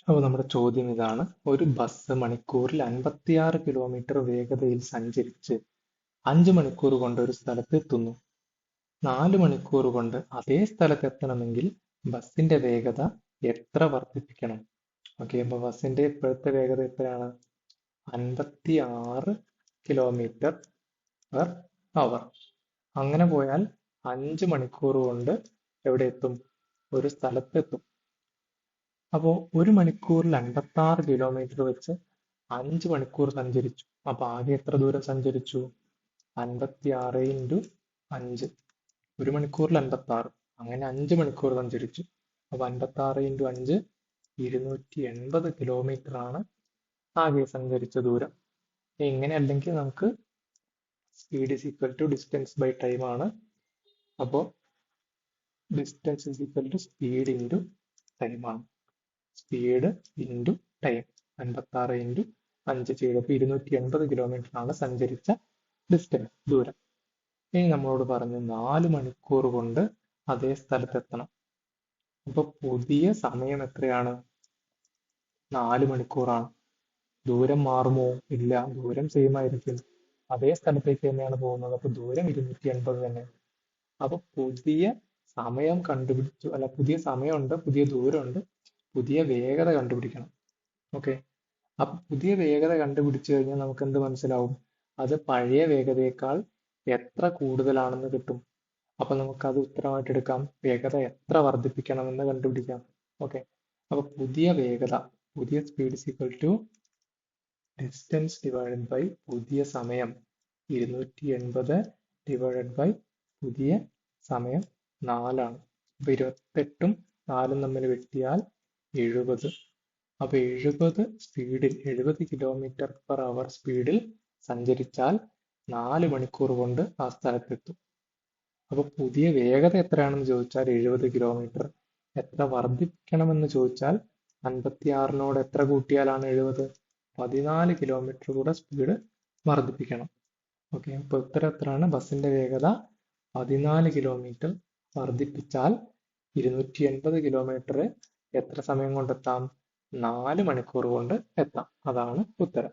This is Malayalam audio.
അപ്പോൾ നമ്മുടെ ചോദ്യം ഇതാണ്: ഒരു ബസ് മണിക്കൂറിൽ 56 കിലോമീറ്റർ വേഗതയിൽ സഞ്ചരിച്ച് 5 മണിക്കൂർ കൊണ്ട് ഒരു സ്ഥലത്ത് എത്തുന്നു. 4 മണിക്കൂർ കൊണ്ട് അതേ സ്ഥലത്ത് എത്തണമെങ്കിൽ ബസിന്റെ വേഗത എത്ര വർദ്ധിപ്പിക്കണം? ഓക്കെ, അപ്പൊ ബസിന്റെ ഇപ്പോഴത്തെ വേഗത എത്രയാണ്? 56 കിലോമീറ്റർ പെർ അവർ. അങ്ങനെ പോയാൽ 5 മണിക്കൂർ കൊണ്ട് എവിടെ എത്തും? ഒരു സ്ഥലത്തെത്തും. അപ്പോൾ ഒരു മണിക്കൂറിൽ 56 കിലോമീറ്റർ വെച്ച് 5 മണിക്കൂർ സഞ്ചരിച്ചു. അപ്പൊ ആകെ എത്ര ദൂരം സഞ്ചരിച്ചു? 56 ഇൻറ്റു 5. ഒരു മണിക്കൂറിൽ 56, അങ്ങനെ 5 മണിക്കൂർ സഞ്ചരിച്ചു. അപ്പൊ 56 ഇൻറ്റു 5 280 കിലോമീറ്റർ ആണ് ആകെ സഞ്ചരിച്ച ദൂരം. ഇങ്ങനെ അല്ലെങ്കിൽ നമുക്ക് speed is equal to distance by time ആണ്. അപ്പോൾ distance is equal to speed into time ആണ്. സ്പീഡ് ഇൻറ്റു ടൈം 56 ഇൻറ്റു 5 ചെയ്തപ്പോൾ 280 കിലോമീറ്റർ ആണ് സഞ്ചരിച്ച ഡിസ്റ്റൻസ്, ദൂരം. ഇനി നമ്മളോട് പറഞ്ഞു 4 മണിക്കൂർ കൊണ്ട് അതേ സ്ഥലത്തെത്തണം. അപ്പൊ പുതിയ സമയം എത്രയാണ്? 4 മണിക്കൂറാണ്. ദൂരം മാറുമോ? ഇല്ല, ദൂരം സെയിം ആയിരിക്കും. അതേ സ്ഥലത്തേക്ക് തന്നെയാണ് പോകുന്നത്. അപ്പൊ ദൂരം 280 തന്നെ. അപ്പൊ പുതിയ സമയം കണ്ടുപിടിച്ചു, അല്ല, പുതിയ സമയമുണ്ട്, പുതിയ ദൂരമുണ്ട്, പുതിയ വേഗത കണ്ടുപിടിക്കണം. ഓക്കെ, അപ്പൊ പുതിയ വേഗത കണ്ടുപിടിച്ചു കഴിഞ്ഞാൽ നമുക്ക് എന്ത് മനസ്സിലാവും? അത് പഴയ വേഗതയേക്കാൾ എത്ര കൂടുതലാണെന്ന് കിട്ടും. അപ്പൊ നമുക്കത് ഉത്തരമായിട്ട് എടുക്കാം. വേഗത എത്ര വർദ്ധിപ്പിക്കണമെന്ന് കണ്ടുപിടിക്കാം. ഓക്കെ, അപ്പൊ പുതിയ വേഗത, പുതിയ speed is equal to distance divided by പുതിയ സമയം. 280 ഡിവൈഡഡ് ബൈ പുതിയ സമയം 4 ആണ്. അപ്പൊ 28ഉം 4ഉം തമ്മിൽ വെട്ടിയാൽ 70. അപ്പൊ 70 കിലോമീറ്റർ പെർ അവർ സ്പീഡിൽ സഞ്ചരിച്ചാൽ 4 മണിക്കൂർ കൊണ്ട് ആ സ്ഥലത്തെത്തും. അപ്പൊ പുതിയ വേഗത എത്രയാണെന്ന് ചോദിച്ചാൽ 70 കിലോമീറ്റർ. എത്ര വർദ്ധിപ്പിക്കണമെന്ന് ചോദിച്ചാൽ 56നോട് എത്ര കൂട്ടിയാലാണ് 70? 14 കിലോമീറ്റർ കൂടെ സ്പീഡ് വർദ്ധിപ്പിക്കണം. ഓക്കെ, അപ്പൊ ഉത്തരം എത്രയാണ്? ബസിന്റെ വേഗത 14 കിലോമീറ്റർ വർദ്ധിപ്പിച്ചാൽ 280 കിലോമീറ്റർ എത്ര സമയം കൊണ്ടെത്താം? 4 മണിക്കൂർ കൊണ്ട് എത്താം. അതാണ് ഉത്തരം.